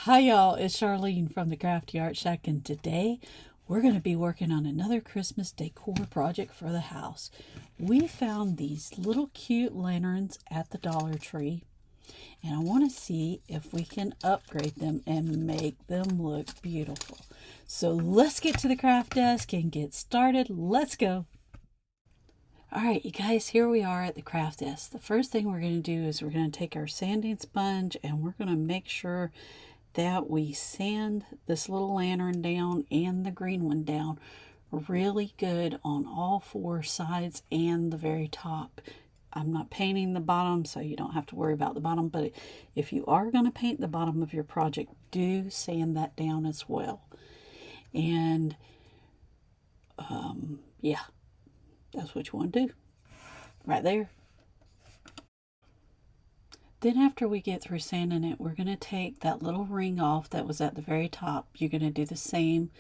Hi y'all, it's Charlene from the Crafty Art Shack, and today we're going to be working on another Christmas decor project for the house. We found these little cute lanterns at the Dollar Tree, and I want to see if we can upgrade them and make them look beautiful. So let's get to the craft desk and get started. Let's go. Alright, you guys, here we are at the craft desk. The first thing we're going to do is we're going to take our sanding sponge and we're going to make sure that we sand this little lantern down and the green one down really good on all four sides and the very top. I'm not painting the bottom, so you don't have to worry about the bottom, but if you are going to paint the bottom of your project, do sand that down as well. And yeah, that's what you want to do right there. Then after we get through sanding it, we're going to take that little ring off that was at the very top. You're going to do the same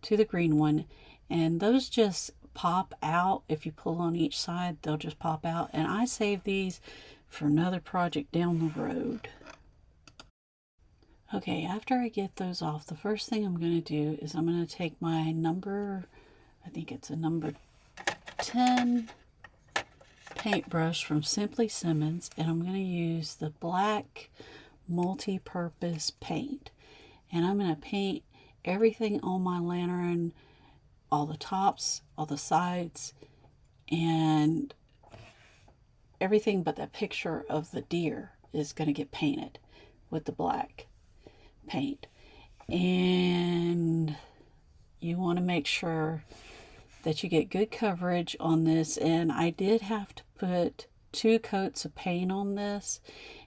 to the green one. And those just pop out. If you pull on each side, they'll just pop out. And I save these for another project down the road. Okay, after I get those off, the first thing I'm going to do is I'm going to take my number, I think it's a number 10 paintbrush from Simply Simmons, and I'm going to use the black multi-purpose paint, and I'm going to paint everything on my lantern, all the tops, all the sides, and everything but the picture of the deer is going to get painted with the black paint. And you want to make sure that you get good coverage on this, and I did have to put 2 coats of paint on this.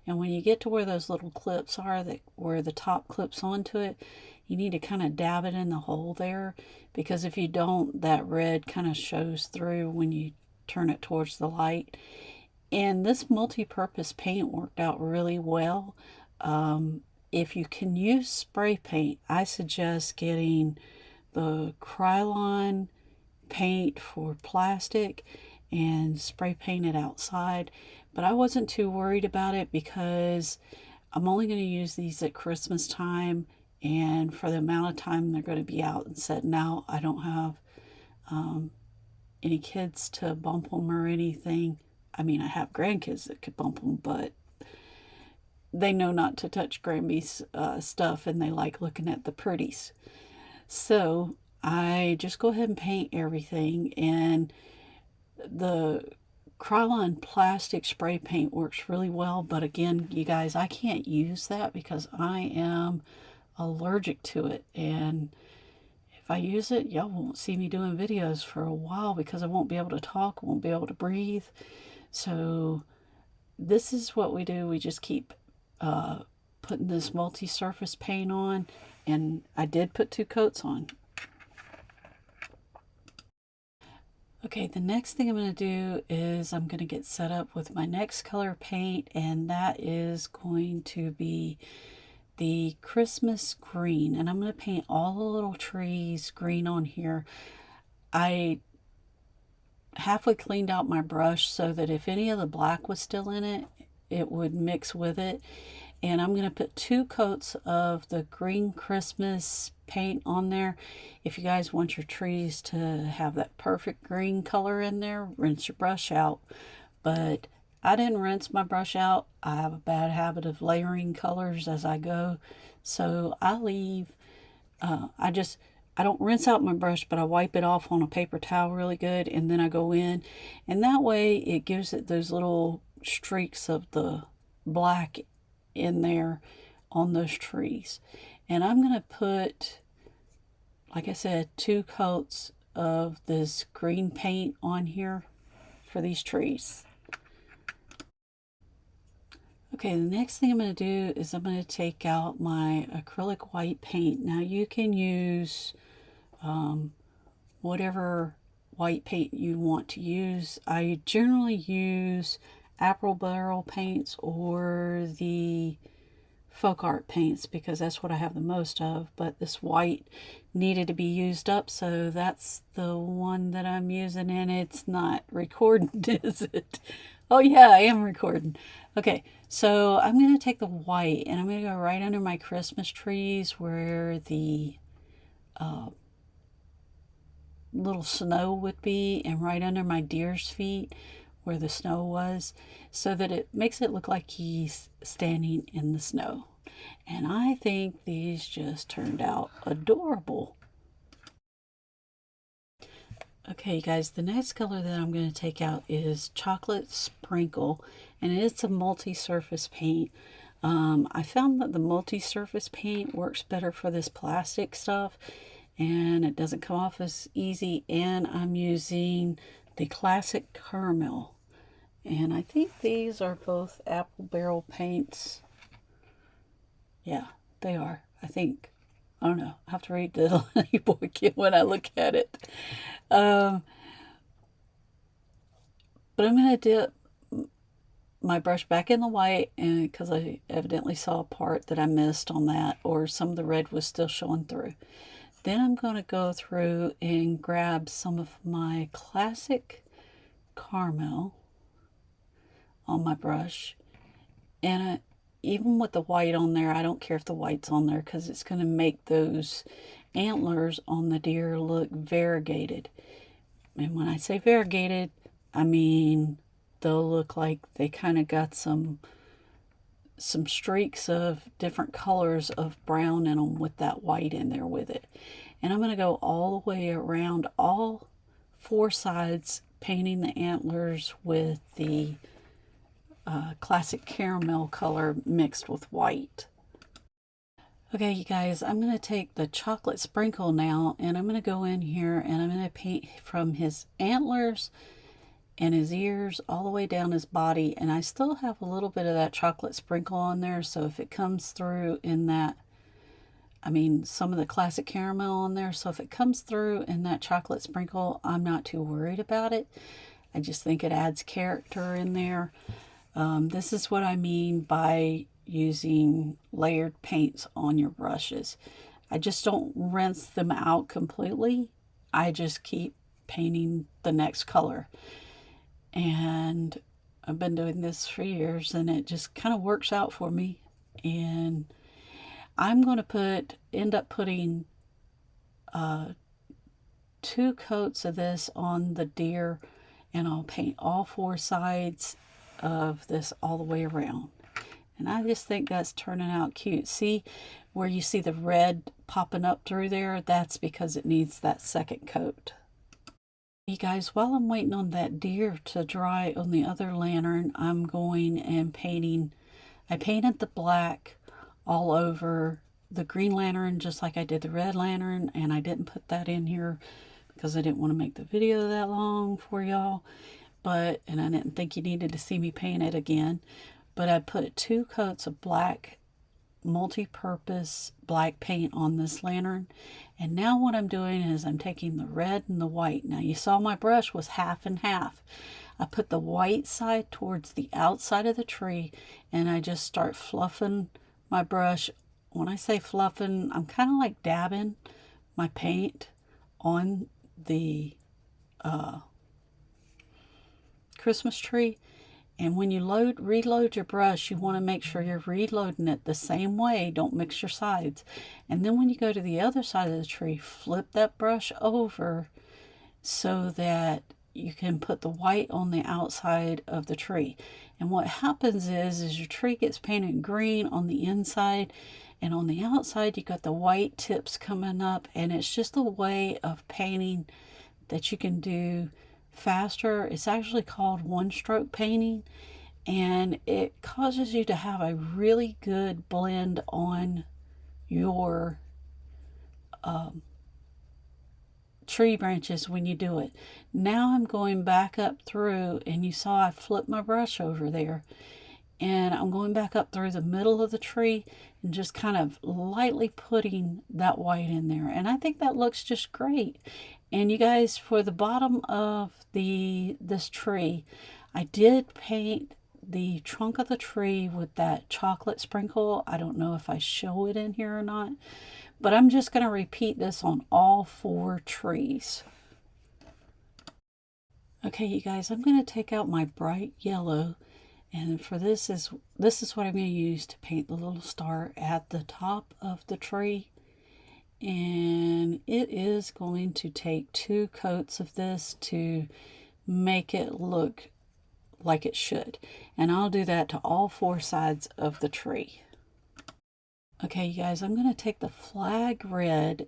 And when you get to where those little clips are, that where the top clips onto it, you need to kind of dab it in the hole there, because if you don't, that red kind of shows through when you turn it towards the light. And this multi-purpose paint worked out really well. If you can use spray paint, I suggest getting the Krylon paint for plastic and spray paint it outside, but I wasn't too worried about it because I'm only going to use these at Christmas time, and for the amount of time they're going to be out and setting out, I don't have any kids to bump them or anything. I mean, I have grandkids that could bump them, but they know not to touch Grammy's stuff, and they like looking at the pretties. So I just go ahead and paint everything, and the Krylon plastic spray paint works really well, but again, you guys, I can't use that because I am allergic to it, and if I use it, y'all won't see me doing videos for a while because I won't be able to talk, won't be able to breathe. So this is what we do. We just keep putting this multi-surface paint on, and I did put 2 coats on. Okay, the next thing I'm going to do is I'm going to get set up with my next color paint, and that is going to be the Christmas green. And I'm going to paint all the little trees green on here. I halfway cleaned out my brush so that if any of the black was still in it, it would mix with it. And I'm going to put 2 coats of the green Christmas paint on there. If you guys want your trees to have that perfect green color in there, rinse your brush out. But I didn't rinse my brush out. I have a bad habit of layering colors as I go. So I leave, I don't rinse out my brush, but I wipe it off on a paper towel really good, and then I go in. And that way it gives it those little streaks of the black in there on those trees. And I'm going to put, like I said, 2 coats of this green paint on here for these trees. Okay, the next thing I'm going to do is I'm going to take out my acrylic white paint. Now you can use whatever white paint you want to use. I generally use apple barrel paints or the folk art paints because that's what I have the most of, but this white needed to be used up, so that's the one that I'm using, and it's not recording, is it? Oh yeah, I am recording. Okay, so I'm going to take the white and I'm going to go right under my Christmas trees where the little snow would be, and right under my deer's feet where the snow was, so that it makes it look like he's standing in the snow. And I think these just turned out adorable. Okay, you guys, the next color that I'm going to take out is Chocolate Sprinkle, and it's a multi-surface paint. I found that the multi-surface paint works better for this plastic stuff, and it doesn't come off as easy, and I'm using the classic Carmel. And I think these are both apple barrel paints. Yeah, they are, I think. I don't know. I have to read the label again when I look at it. But I'm going to dip my brush back in the white, and because I evidently saw a part that I missed on that, or some of the red was still showing through. Then I'm going to go through and grab some of my classic Carmel on my brush, and even with the white on there, I don't care if the white's on there because it's going to make those antlers on the deer look variegated. And when I say variegated, I mean they'll look like they kind of got some streaks of different colors of brown in them with that white in there with it. And I'm going to go all the way around all four sides, painting the antlers with the classic caramel color mixed with white. Okay, you guys, I'm going to take the Chocolate Sprinkle now, and I'm going to go in here and I'm going to paint from his antlers and his ears all the way down his body. And I still have a little bit of that Chocolate Sprinkle on there, so if it comes through in that, I mean, some of the classic caramel on there, so if it comes through in that Chocolate Sprinkle, I'm not too worried about it. I just think it adds character in there. This is what I mean by using layered paints on your brushes. I just don't rinse them out completely. I just keep painting the next color. And I've been doing this for years, and it just kind of works out for me. And I'm going to end up putting 2 coats of this on the deer, and I'll paint all 4 sides of this all the way around. And I just think that's turning out cute. See where you see the red popping up through there? That's because it needs that second coat. You guys, while I'm waiting on that deer to dry on the other lantern, I'm going and painting. I painted the black all over the green lantern just like I did the red lantern, and I didn't put that in here because I didn't want to make the video that long for y'all. And I didn't think you needed to see me paint it again. But I put 2 coats of black, multi-purpose black paint on this lantern. And now what I'm doing is I'm taking the red and the white. Now you saw my brush was half and half. I put the white side towards the outside of the tree, and I just start fluffing my brush. When I say fluffing, I'm kind of like dabbing my paint on the Christmas tree. And when you reload your brush, you want to make sure you're reloading it the same way. Don't mix your sides. And then when you go to the other side of the tree, flip that brush over so that you can put the white on the outside of the tree. And what happens is your tree gets painted green on the inside, and on the outside you got the white tips coming up. And it's just a way of painting that you can do faster. It's actually called one-stroke painting, and it causes you to have a really good blend on your tree branches when you do it. Now I'm going back up through, and you saw I flipped my brush over there, and I'm going back up through the middle of the tree and just kind of lightly putting that white in there, and I think that looks just great. And you guys, for the bottom of this tree, I did paint the trunk of the tree with that chocolate sprinkle. I don't know if I show it in here or not, but I'm just going to repeat this on all 4 trees. Okay, you guys, I'm going to take out my bright yellow, and for this is what I'm going to use to paint the little star at the top of the tree. And it is going to take 2 coats of this to make it look like it should. And I'll do that to all 4 sides of the tree. Okay, you guys, I'm going to take the flag red.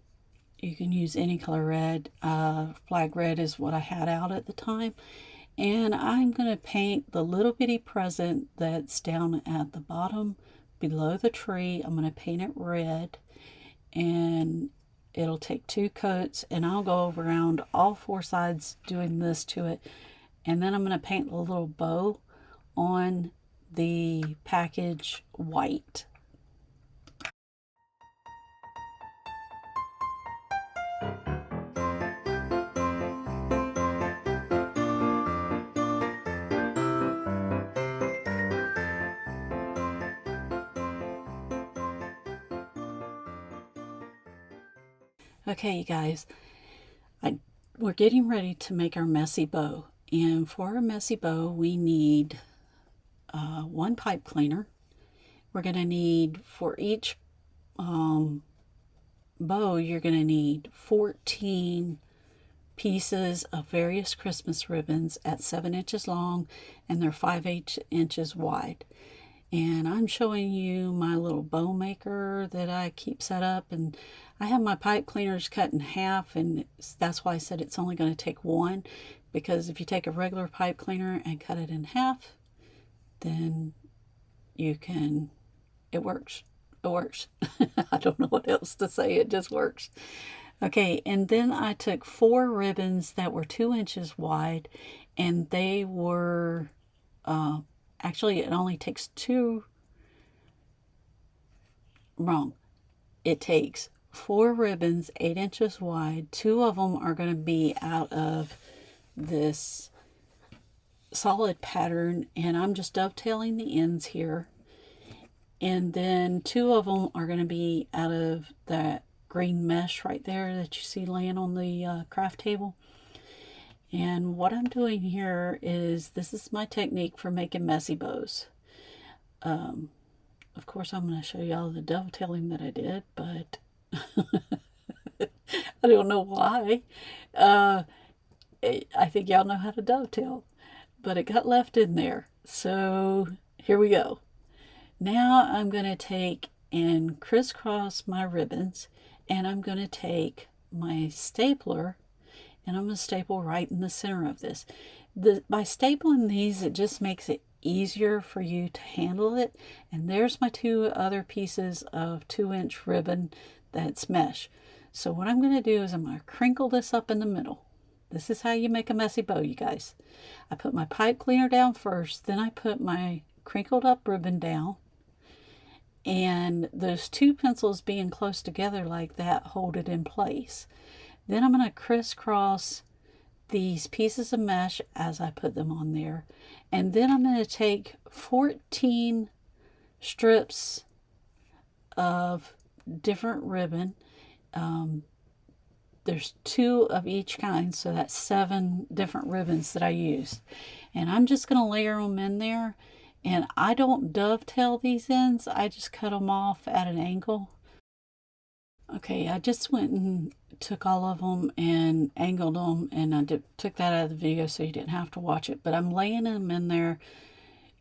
You can use any color red. Flag red is what I had out at the time. And I'm going to paint the little bitty present that's down at the bottom below the tree. I'm going to paint it red. And it'll take 2 coats. And I'll go around all 4 sides doing this to it. And then I'm going to paint a little bow on the package white. Okay, you guys, we're getting ready to make our messy bow. And for our messy bow, we need 1 pipe cleaner. We're going to need, for each bow, you're going to need 14 pieces of various Christmas ribbons at 7 inches long, and they're 5 inches wide. And I'm showing you my little bow maker that I keep set up, and I have my pipe cleaners cut in half, and that's why I said it's only going to take 1, because if you take a regular pipe cleaner and cut it in half, then you can, it works. It works. I don't know what else to say. It just works. Okay, and then I took 4 ribbons that were 2 inches wide, and they were, actually it only takes 2, wrong. It takes 4 ribbons 8 inches wide. 2 of them are going to be out of this solid pattern, and I'm just dovetailing the ends here. And then 2 of them are going to be out of that green mesh right there that you see laying on the craft table. And what I'm doing here is, this is my technique for making messy bows. Of course, I'm going to show you all the dovetailing that I did, but I don't know why. I think y'all know how to dovetail, but it got left in there. So here we go. Now I'm going to take and crisscross my ribbons, and I'm going to take my stapler, and I'm going to staple right in the center of this. By stapling these, it just makes it easier for you to handle it. And there's my 2 other pieces of 2-inch ribbon that's mesh. So what I'm going to do is I'm going to crinkle this up in the middle. This is how you make a messy bow, you guys. I put my pipe cleaner down first, then I put my crinkled up ribbon down, and those 2 pencils being close together like that hold it in place. Then I'm going to crisscross these pieces of mesh as I put them on there, and then I'm going to take 14 strips of different ribbon. There's 2 of each kind, so that's 7 different ribbons that I used. And I'm just going to layer them in there. And I don't dovetail these ends. I just cut them off at an angle. Okay, I just went and took all of them and angled them. And I took that out of the video so you didn't have to watch it. But I'm laying them in there,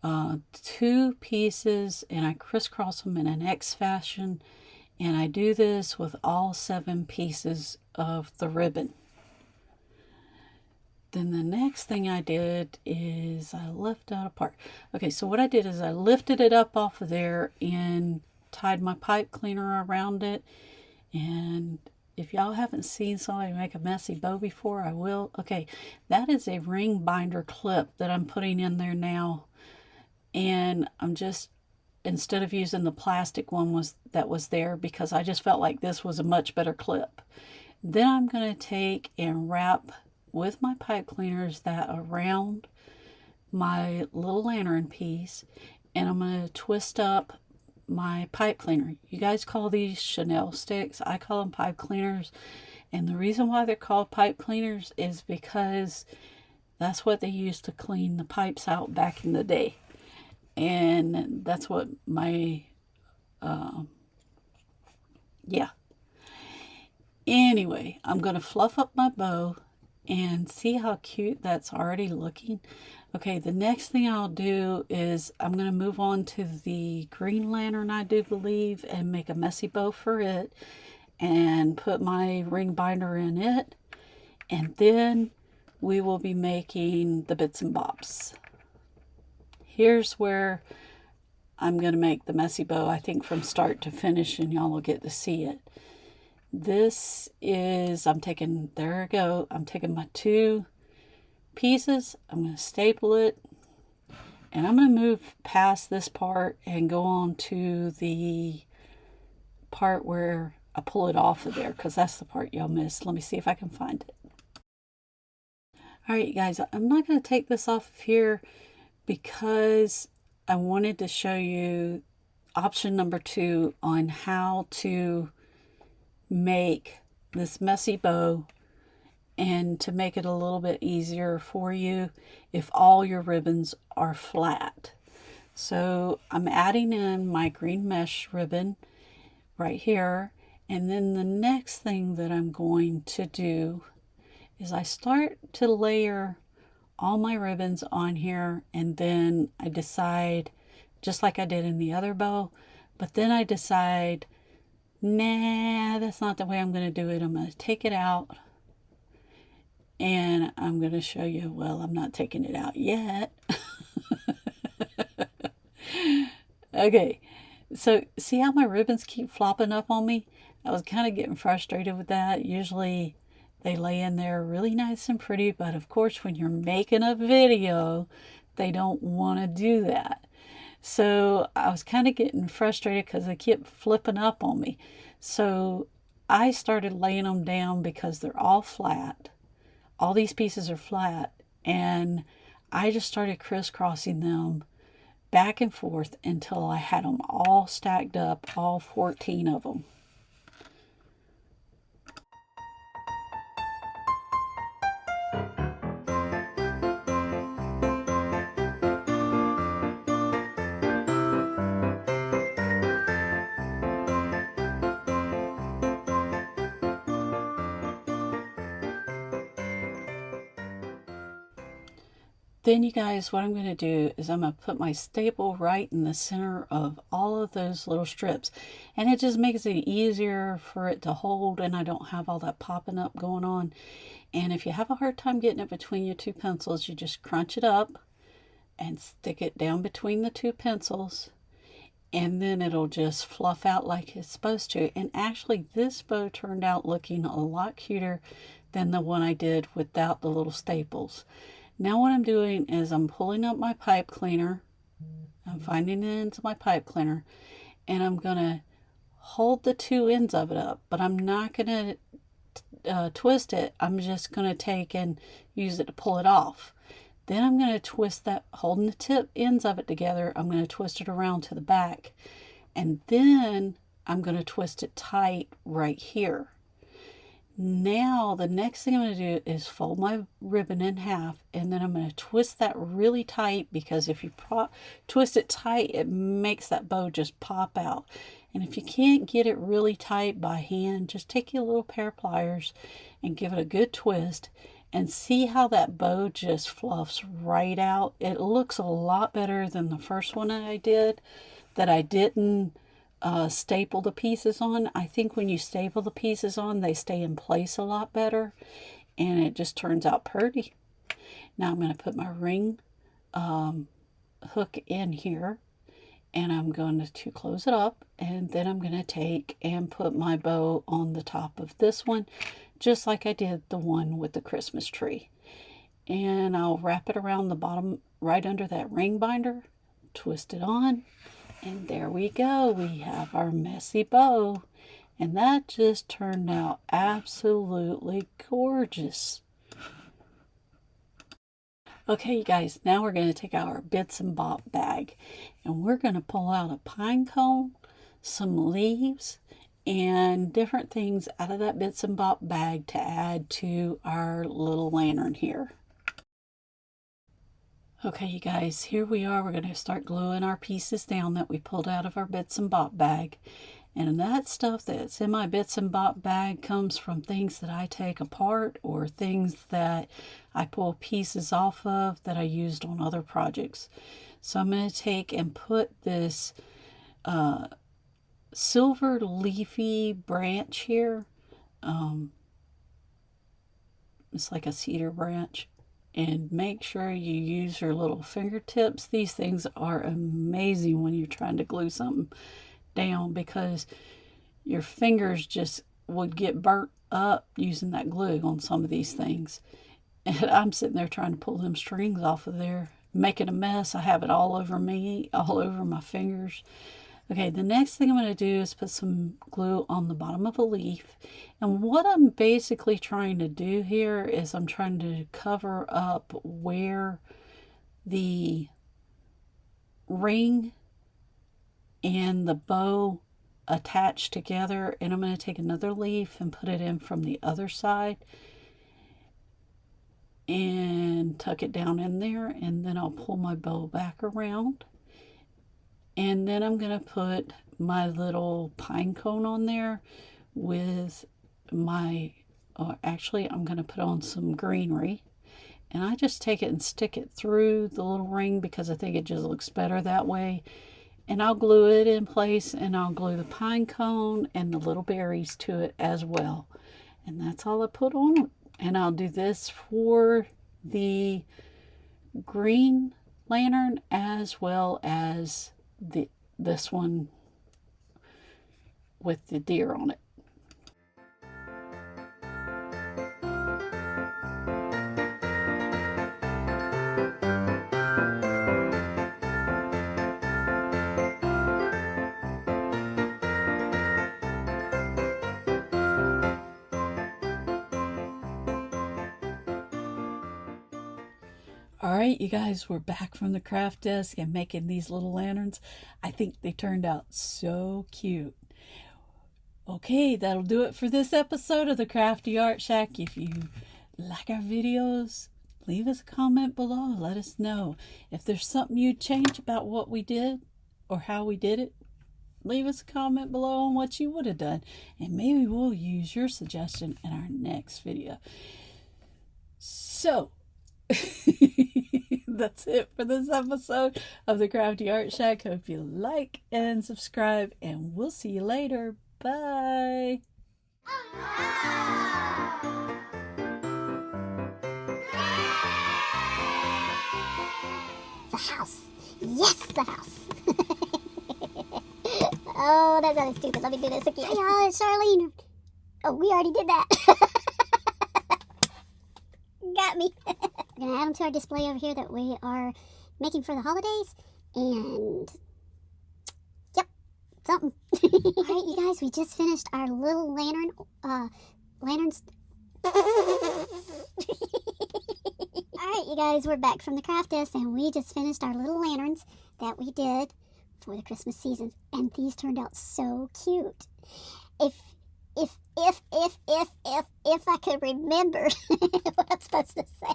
2 pieces, and I crisscross them in an X fashion. And I do this with all 7 pieces of the ribbon. Then the next thing I did is I left out a part. Okay, so what I did is I lifted it up off of there and tied my pipe cleaner around it. And if y'all haven't seen somebody make a messy bow before, I will. Okay, that is a ring binder clip that I'm putting in there now. And I'm just, instead of using the plastic one that was there, because I just felt like this was a much better clip. Then I'm going to take and wrap with my pipe cleaners that around my little lantern piece, and I'm going to twist up my pipe cleaner. You guys call these Chanel sticks. I call them pipe cleaners. And the reason why they're called pipe cleaners is because that's what they used to clean the pipes out back in the day. And that's what my, yeah. Anyway, I'm going to fluff up my bow and see how cute that's already looking. Okay, the next thing I'll do is I'm going to move on to the green lantern, I do believe, and make a messy bow for it and put my ring binder in it. And then we will be making the bits and bops. Here's where I'm going to make the messy bow, I think, from start to finish, and y'all will get to see it. This is, I'm taking my 2 pieces, I'm going to staple it, and I'm going to move past this part and go on to the part where I pull it off of there, because that's the part y'all missed. Let me see if I can find it. Alright guys, I'm not going to take this off of here because I wanted to show you option number 2 on how to make this messy bow, and to make it a little bit easier for you if all your ribbons are flat. So I'm adding in my green mesh ribbon right here, and then the next thing that I'm going to do is I start to layer all my ribbons on here, and then I decide, just like I did in the other bow, but then I decide, nah, that's not the way I'm going to do it. I'm going to take it out, and I'm going to show you, well, I'm not taking it out yet. Okay, so see how my ribbons keep flopping up on me? I was kind of getting frustrated with that. Usually they lay in there really nice and pretty, but of course when you're making a video, they don't want to do that. So I was kind of getting frustrated because they kept flipping up on me. So I started laying them down because they're all flat. All these pieces are flat, and I just started crisscrossing them back and forth until I had them all stacked up, all 14 of them. Then you guys, what I'm going to do is I'm going to put my staple right in the center of all of those little strips. And it just makes it easier for it to hold, and I don't have all that popping up going on. And if you have a hard time getting it between your 2 pencils, you just crunch it up and stick it down between the 2 pencils. And then it'll just fluff out like it's supposed to. And actually this bow turned out looking a lot cuter than the one I did without the little staples. Now what I'm doing is I'm pulling up my pipe cleaner. I'm finding it into my pipe cleaner, and I'm going to hold the 2 ends of it up, but I'm not going to twist it. I'm just going to take and use it to pull it off. Then I'm going to twist that, holding the tip ends of it together, I'm going to twist it around to the back, and then I'm going to twist it tight right here. Now the next thing I'm going to do is fold my ribbon in half, and then I'm going to twist that really tight, because if you twist it tight, it makes that bow just pop out. And if you can't get it really tight by hand, just take your little pair of pliers and give it a good twist, and see how that bow just fluffs right out. It looks a lot better than the first one I did that I didn't staple the pieces on. I think when you staple the pieces on, they stay in place a lot better, and it just turns out pretty. Now I'm going to put my ring hook in here, and I'm going to close it up, and then I'm going to take and put my bow on the top of this one, just like I did the one with the Christmas tree. And I'll wrap it around the bottom right under that ring binder, twist it on, and there we go. We have our messy bow, and that just turned out absolutely gorgeous. Okay, you guys, now we're going to take our bits and bop bag and we're going to pull out a pine cone, some leaves, and different things out of that bits and bop bag to add to our little lantern here. Okay, you guys, here we are. We're going to start gluing our pieces down that we pulled out of our bits and bop bag. And that stuff that's in my bits and bop bag comes from things that I take apart or things that I pull pieces off of that I used on other projects. So I'm going to take and put this silver leafy branch here. It's like a cedar branch. And make sure you use your little fingertips. These things are amazing when you're trying to glue something down because your fingers just would get burnt up using that glue on some of these things. And I'm sitting there trying to pull them strings off of there, making a mess. I have it all over me, all over my fingers. Okay, the next thing I'm going to do is put some glue on the bottom of a leaf. And what I'm basically trying to do here is I'm trying to cover up where the ring and the bow attach together. And I'm going to take another leaf and put it in from the other side and tuck it down in there. And then I'll pull my bow back around. And then I'm going to put my little pine cone on there with my, actually I'm going to put on some greenery. And I just take it and stick it through the little ring because I think it just looks better that way. And I'll glue it in place and I'll glue the pine cone and the little berries to it as well. And that's all I put on it. And I'll do this for the green lantern as well as this one with the deer on it. All right, you guys, we're back from the craft desk and making these little lanterns. I think they turned out so cute. Okay, that'll do it for this episode of the Crafty Art Shack. If you like our videos, leave us a comment below. Let us know. If there's something you'd change about what we did or how we did it, leave us a comment below on what you would have done. And maybe we'll use your suggestion in our next video. So, that's it for this episode of the Crafty Art Shack. Hope you like and subscribe, and we'll see you later. Bye. The house. Yes, the house. Oh, that sounded stupid. Let me do this again. Hey, y'all, it's Charlene. Oh, we already did that. Got me. We're going to add them to our display over here that we are making for the holidays. And, yep, something. All right, you guys, we just finished our little lanterns. All right, you guys, we're back from the craft desk, and we just finished our little lanterns that we did for the Christmas season. And these turned out so cute. If I could remember what I'm supposed to say.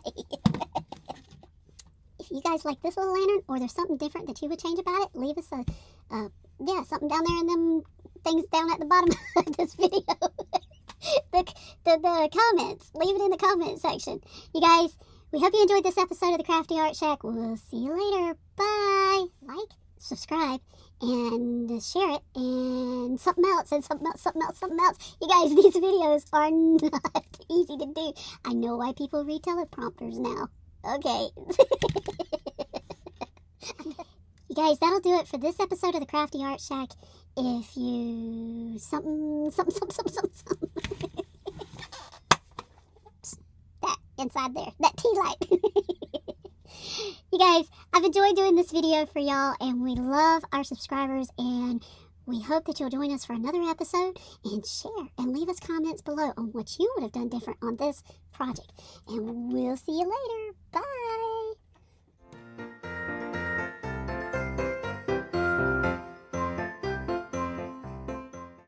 If you guys like this little lantern, or there's something different that you would change about it, leave us something down there in them things down at the bottom of this video. the comments. Leave it in the comment section. You guys, we hope you enjoyed this episode of the Crafty Art Shack. We'll see you later. Bye. Like, subscribe, and share it, and something else. You guys, these videos are not easy to do. I know why people read teleprompters now. Okay. You guys, that'll do it for this episode of the Crafty Art Shack. If you something. That inside there, that tea light. You guys, I've enjoyed doing this video for y'all, and we love our subscribers, and we hope that you'll join us for another episode, and share and leave us comments below on what you would have done different on this project. And we'll see you later.